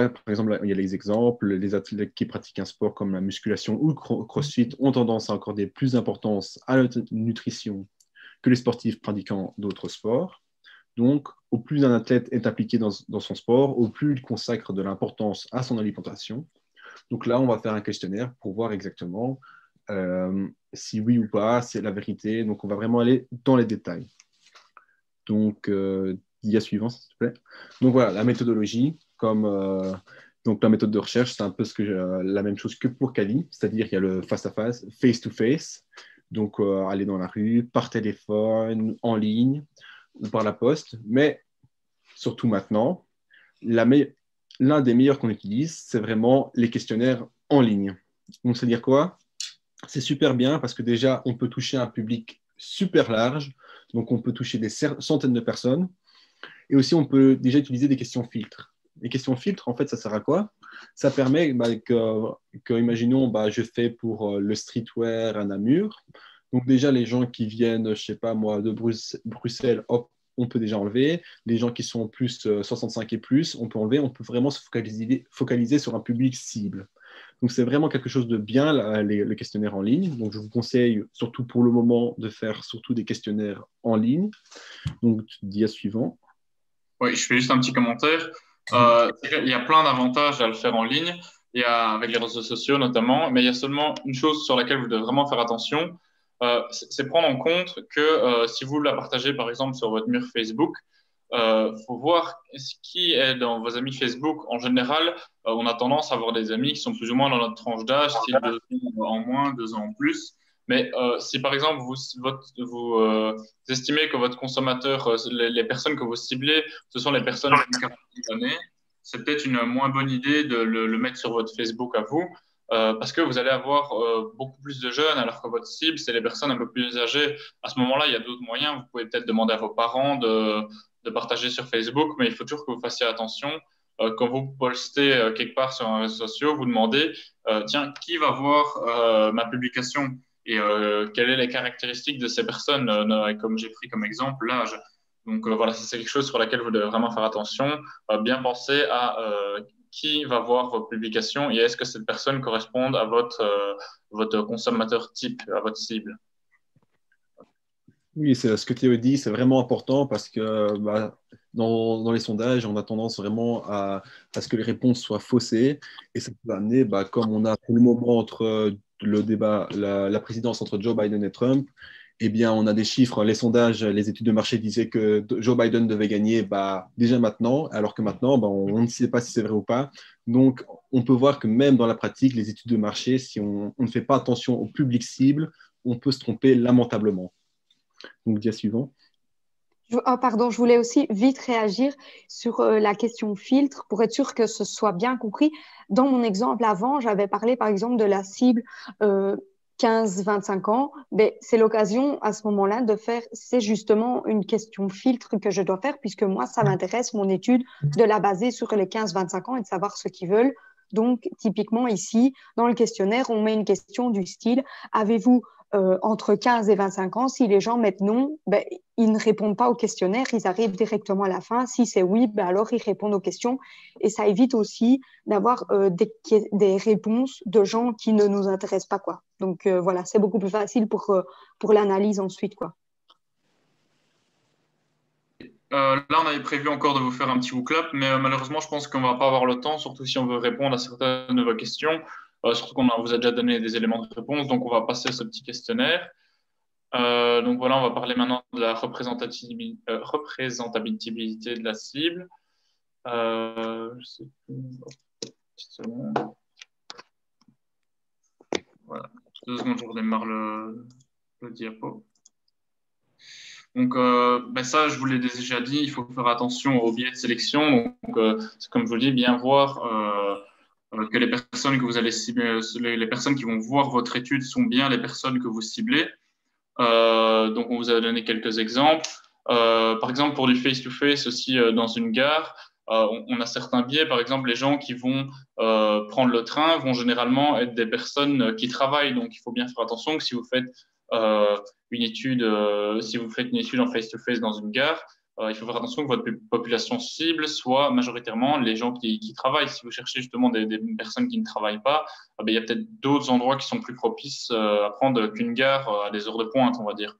par exemple, il y a les exemples. Les athlètes qui pratiquent un sport comme la musculation ou le crossfit ont tendance à accorder plus d'importance à la nutrition que les sportifs pratiquant d'autres sports. Donc, au plus un athlète est impliqué dans son sport, au plus il consacre de l'importance à son alimentation. Donc là, on va faire un questionnaire pour voir exactement si oui ou pas, c'est la vérité. Donc, on va vraiment aller dans les détails. Donc, dia suivant, s'il te plaît. Donc voilà, la méthodologie. Donc la méthode de recherche, c'est un peu la même chose que pour Quali, c'est-à-dire il y a le face-à-face, face-to-face, donc aller dans la rue, par téléphone, en ligne ou par la poste, mais surtout maintenant, l'un des meilleurs qu'on utilise, c'est vraiment les questionnaires en ligne. Donc c'est-à-dire quoi? C'est super bien parce que déjà, on peut toucher un public super large, donc on peut toucher des centaines de personnes, et aussi on peut déjà utiliser des questions filtres. Les questions filtres, en fait, ça sert à quoi? Ça permet imaginons, je fais pour le streetwear à Namur. Donc déjà, les gens qui viennent, je ne sais pas moi, de Bruxelles, hop, on peut déjà enlever. Les gens qui sont plus 65 et plus, on peut enlever. On peut vraiment se focaliser sur un public cible. Donc c'est vraiment quelque chose de bien, le questionnaire en ligne. Donc je vous conseille, surtout pour le moment, de faire surtout des questionnaires en ligne. Donc, dia suivant. Oui, je fais juste un petit commentaire. Il y a plein d'avantages à le faire en ligne, avec les réseaux sociaux notamment, mais il y a seulement une chose sur laquelle vous devez vraiment faire attention, c'est prendre en compte que si vous la partagez par exemple sur votre mur Facebook, faut voir qui est dans vos amis Facebook. En général, on a tendance à avoir des amis qui sont plus ou moins dans notre tranche d'âge, style 2 ans en moins, 2 ans en plus. Mais si par exemple vous estimez que votre consommateur, les personnes que vous ciblez, ce sont les personnes de 40 années, c'est peut-être une moins bonne idée de le mettre sur votre Facebook à vous. Parce que vous allez avoir beaucoup plus de jeunes, alors que votre cible, c'est les personnes un peu plus âgées. À ce moment-là, il y a d'autres moyens. Vous pouvez peut-être demander à vos parents de partager sur Facebook, mais il faut toujours que vous fassiez attention. Quand vous postez quelque part sur un réseau social, vous demandez, tiens, qui va voir ma publication et quelles sont les caractéristiques de ces personnes, comme j'ai pris comme exemple l'âge. Donc voilà, c'est quelque chose sur laquelle vous devez vraiment faire attention. Bien penser à qui va voir vos publications et est-ce que cette personne correspond à votre consommateur type, à votre cible. Oui, c'est ce que Théo dit, c'est vraiment important parce que dans les sondages, on a tendance vraiment à ce que les réponses soient faussées et ça peut amener, comme on a pour le moment entre le débat, la présidence entre Joe Biden et Trump, eh bien, on a des chiffres, les sondages, les études de marché disaient que Joe Biden devait gagner déjà maintenant, alors que maintenant, on ne sait pas si c'est vrai ou pas. Donc, on peut voir que même dans la pratique, les études de marché, si on ne fait pas attention au public cible, on peut se tromper lamentablement. Donc, dia suivant. Pardon, je voulais aussi vite réagir sur la question filtre pour être sûr que ce soit bien compris. Dans mon exemple avant, j'avais parlé par exemple de la cible 15-25 ans. Ben, c'est l'occasion à ce moment-là de faire, c'est justement une question filtre que je dois faire puisque moi, ça m'intéresse, mon étude, de la baser sur les 15-25 ans et de savoir ce qu'ils veulent. Donc, typiquement ici, dans le questionnaire, on met une question du style, avez-vous entre 15 et 25 ans, si les gens mettent non, ben, ils ne répondent pas au questionnaire, ils arrivent directement à la fin. Si c'est oui, ben alors ils répondent aux questions. Et ça évite aussi d'avoir des réponses de gens qui ne nous intéressent pas, quoi. Donc voilà, c'est beaucoup plus facile pour l'analyse ensuite, quoi. Là, on avait prévu encore de vous faire un petit WooClap, mais malheureusement, je pense qu'on va pas avoir le temps, surtout si on veut répondre à certaines de vos questions. Surtout qu'on vous a déjà donné des éléments de réponse, donc on va passer à ce petit questionnaire. Donc voilà, on va parler maintenant de la représentativité de la cible. Je sais plus. Petite seconde. Voilà. 2 secondes, je redémarre le diapo. Donc, ça, je vous l'ai déjà dit, il faut faire attention aux biais de sélection. Donc, c'est comme je vous le dis, bien voir que les personnes que vous allez cibler, les personnes qui vont voir votre étude sont bien les personnes que vous ciblez. Donc, on vous a donné quelques exemples. Par exemple, pour du face-to-face aussi dans une gare, on a certains biais. Par exemple, les gens qui vont prendre le train vont généralement être des personnes qui travaillent. Donc, il faut bien faire attention que si vous faites une étude en face-to-face dans une gare, il faut faire attention que votre population cible soit majoritairement les gens qui travaillent. Si vous cherchez justement des personnes qui ne travaillent pas, il y a peut-être d'autres endroits qui sont plus propices à prendre qu'une gare à des heures de pointe, on va dire.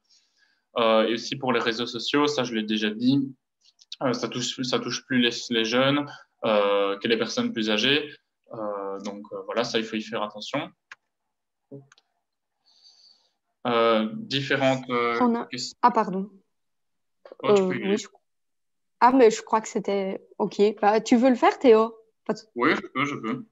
Et aussi pour les réseaux sociaux, ça je l'ai déjà dit, ça touche plus les jeunes que les personnes plus âgées. Donc voilà, ça il faut y faire attention. Différentes questions. Ah, pardon. Oui, Ah, mais je crois que c'était OK. Tu veux le faire, Théo? Oui, je peux.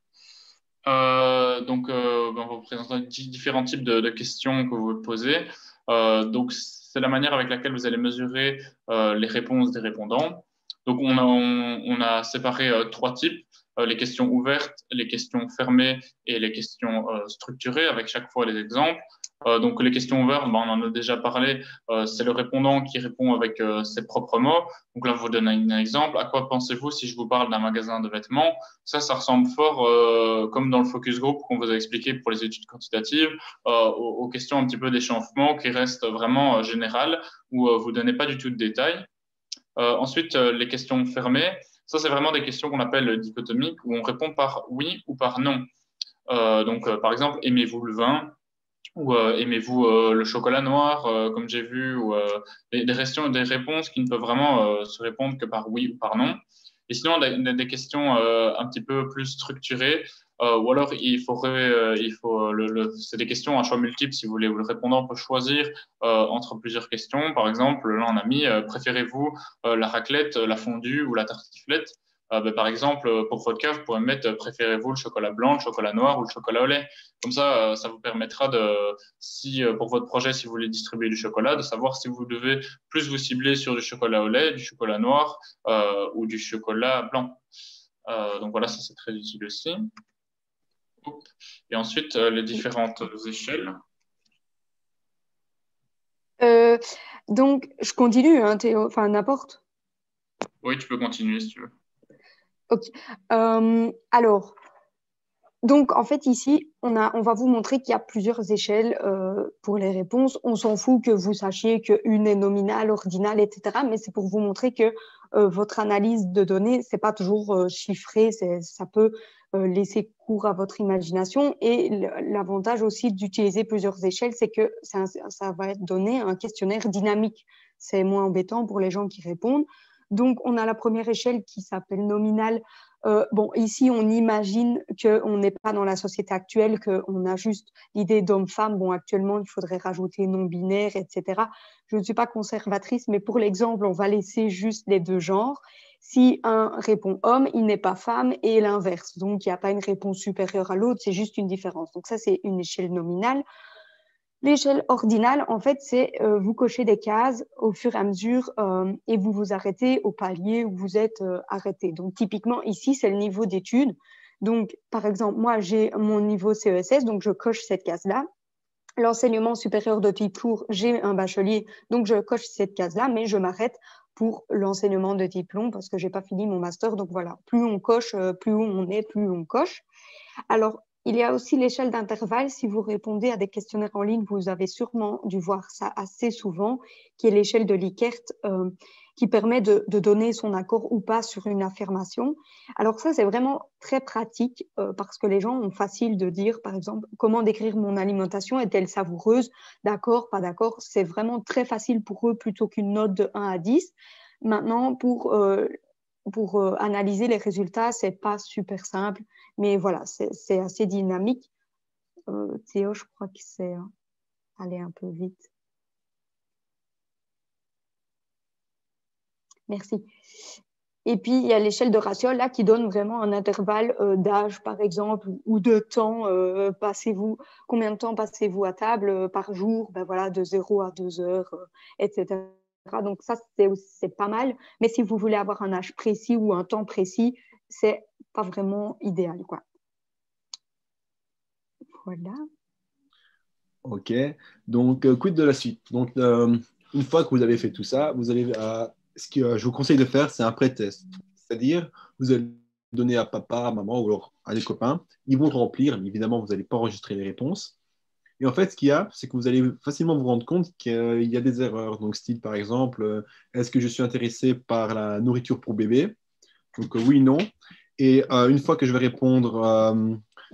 Donc, on va vous présenter différents types de questions que vous posez. Donc, c'est la manière avec laquelle vous allez mesurer les réponses des répondants. Donc, on a séparé 3 types. Les questions ouvertes, les questions fermées et les questions structurées, avec chaque fois des exemples. Donc, les questions ouvertes, on en a déjà parlé, c'est le répondant qui répond avec ses propres mots. Donc là, je vous donne un exemple. À quoi pensez-vous si je vous parle d'un magasin de vêtements? Ça ressemble fort, comme dans le focus group qu'on vous a expliqué pour les études quantitatives, aux questions un petit peu d'échauffement qui restent vraiment générales, où vous ne donnez pas du tout de détails. Ensuite, les questions fermées. Ça, c'est vraiment des questions qu'on appelle dichotomiques, où on répond par oui ou par non. Donc, par exemple, aimez-vous le vin? Ou aimez-vous le chocolat noir, comme j'ai vu, ou des réponses qui ne peuvent vraiment se répondre que par oui ou par non. Et sinon, des questions un petit peu plus structurées, ou alors c'est des questions à choix multiples si vous voulez. Vous le répondant peut choisir entre plusieurs questions. Par exemple, là, on a mis préférez-vous la raclette, la fondue ou la tartiflette? Par exemple, pour votre cas, vous pourrez mettre préférez-vous le chocolat blanc, le chocolat noir ou le chocolat au lait. Comme ça vous permettra pour votre projet, si vous voulez distribuer du chocolat, de savoir si vous devez plus vous cibler sur du chocolat au lait, du chocolat noir ou du chocolat blanc. Donc voilà, ça c'est très utile aussi. Et ensuite, les différentes échelles. Donc, je continue, hein, Théo, enfin n'importe. Oui, tu peux continuer si tu veux. Ok. Alors, donc en fait ici, on va vous montrer qu'il y a plusieurs échelles pour les réponses. On s'en fout que vous sachiez qu'une est nominale, ordinale, etc. Mais c'est pour vous montrer que votre analyse de données, c'est pas toujours chiffré, ça peut laisser cours à votre imagination. Et l'avantage aussi d'utiliser plusieurs échelles, c'est que ça va donner un questionnaire dynamique. C'est moins embêtant pour les gens qui répondent. Donc, on a la première échelle qui s'appelle nominale. Bon, ici, on imagine qu'on n'est pas dans la société actuelle, qu'on a juste l'idée d'homme-femme. Bon, actuellement, il faudrait rajouter non-binaire, etc. Je ne suis pas conservatrice, mais pour l'exemple, on va laisser juste les deux genres. Si un répond homme, il n'est pas femme et l'inverse. Donc, il n'y a pas une réponse supérieure à l'autre, c'est juste une différence. Donc, ça, c'est une échelle nominale. L'échelle ordinale, en fait, c'est vous cochez des cases au fur et à mesure et vous vous arrêtez au palier où vous êtes arrêté. Donc, typiquement, ici, c'est le niveau d'études. Donc, par exemple, moi, j'ai mon niveau CESS, donc je coche cette case-là. L'enseignement supérieur de type lourd, j'ai un bachelier, donc je coche cette case-là, mais je m'arrête pour l'enseignement de type long parce que j'ai pas fini mon master. Donc, voilà, plus on coche, plus on est, plus on coche. Alors, il y a aussi l'échelle d'intervalle. Si vous répondez à des questionnaires en ligne, vous avez sûrement dû voir ça assez souvent, qui est l'échelle de Likert, qui permet de donner son accord ou pas sur une affirmation. Alors ça, c'est vraiment très pratique parce que les gens ont facile de dire, par exemple, comment décrire mon alimentation, est-elle savoureuse? D'accord, pas d'accord. C'est vraiment très facile pour eux plutôt qu'une note de 1 à 10. Maintenant, pour analyser les résultats, c'est pas super simple, mais voilà, c'est assez dynamique. Théo, je crois que c'est aller un peu vite. Merci. Et puis, il y a l'échelle de Ratiol là qui donne vraiment un intervalle d'âge, par exemple, ou de temps. Combien de temps passez-vous à table par jour? Ben voilà, de 0 à 2 heures, etc. Donc ça, c'est pas mal. Mais si vous voulez avoir un âge précis ou un temps précis, c'est pas vraiment idéal, quoi. Voilà. Ok. Donc, quid de la suite? Donc, une fois que vous avez fait tout ça, vous allez, ce que je vous conseille de faire, c'est un pré-test. C'est-à-dire, vous allez donner à papa, à maman ou alors à des copains. Ils vont le remplir. Mais évidemment, vous n'allez pas enregistrer les réponses. Et en fait, ce qu'il y a, c'est que vous allez facilement vous rendre compte qu'il y a des erreurs. Donc, style, par exemple, est-ce que je suis intéressé par la nourriture pour bébé? Donc, oui, non. Et une fois que je vais répondre,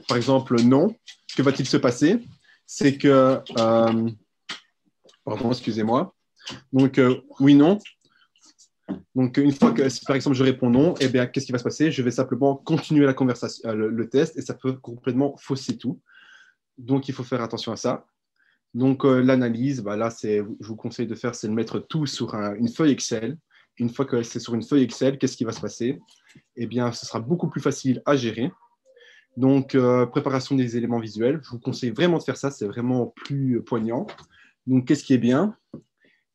par exemple, non, que va-t-il se passer? C'est que... pardon, excusez-moi. Donc, oui, non. Donc, une fois que, si par exemple, je réponds non, eh bien, qu'est-ce qui va se passer? Je vais simplement continuer la conversation, le test, et ça peut complètement fausser tout. Donc, il faut faire attention à ça. Donc, l'analyse, bah, là, je vous conseille de faire, c'est de mettre tout sur une feuille Excel. Une fois que c'est sur une feuille Excel, qu'est-ce qui va se passer? Eh bien, ce sera beaucoup plus facile à gérer. Donc, préparation des éléments visuels. Je vous conseille vraiment de faire ça, c'est vraiment plus poignant. Donc, qu'est-ce qui est bien?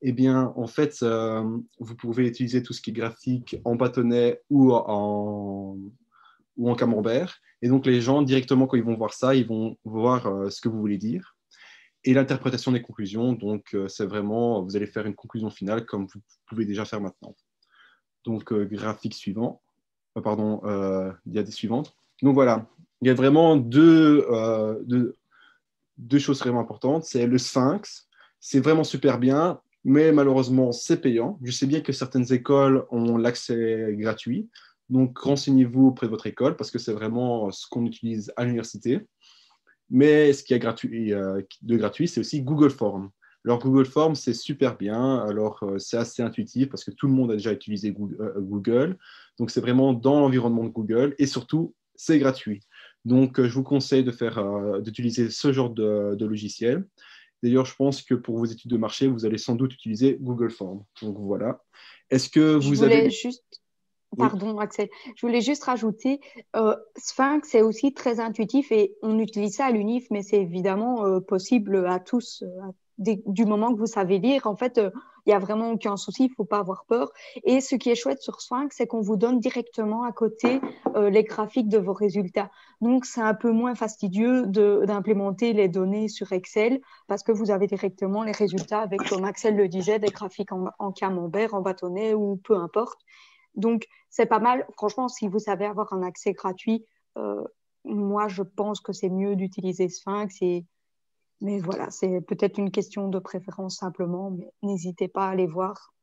Eh bien, en fait, vous pouvez utiliser tout ce qui est graphique en bâtonnet ou en camembert. Et donc, les gens, directement, quand ils vont voir ça, ils vont voir ce que vous voulez dire. Et l'interprétation des conclusions, donc, c'est vraiment, vous allez faire une conclusion finale comme vous pouvez déjà faire maintenant. Donc, graphique suivant. Diapo suivante. Donc, voilà. Il y a vraiment deux choses vraiment importantes. C'est le Sphinx. C'est vraiment super bien, mais malheureusement, c'est payant. Je sais bien que certaines écoles ont l'accès gratuit. Donc, renseignez-vous auprès de votre école parce que c'est vraiment ce qu'on utilise à l'université. Mais ce qui est gratuit, c'est aussi Google Forms. Alors, Google Forms, c'est super bien. Alors, c'est assez intuitif parce que tout le monde a déjà utilisé Google. Donc, c'est vraiment dans l'environnement de Google et surtout, c'est gratuit. Donc, je vous conseille d'utiliser ce genre de logiciel. D'ailleurs, je pense que pour vos études de marché, vous allez sans doute utiliser Google Forms. Donc, voilà. Est-ce que vous avez... Pardon, Axel. Je voulais juste rajouter, Sphinx, c'est aussi très intuitif et on utilise ça à l'UNIF, mais c'est évidemment possible à tous. Du moment que vous savez lire, en fait, il n'y a vraiment aucun souci, il ne faut pas avoir peur. Et ce qui est chouette sur Sphinx, c'est qu'on vous donne directement à côté les graphiques de vos résultats. Donc, c'est un peu moins fastidieux d'implémenter les données sur Excel parce que vous avez directement les résultats avec, comme Axel le disait, des graphiques en camembert, en bâtonnet ou peu importe. Donc, c'est pas mal. Franchement, si vous savez avoir un accès gratuit, moi, je pense que c'est mieux d'utiliser Sphinx. Mais voilà, c'est peut-être une question de préférence simplement, mais n'hésitez pas à aller voir.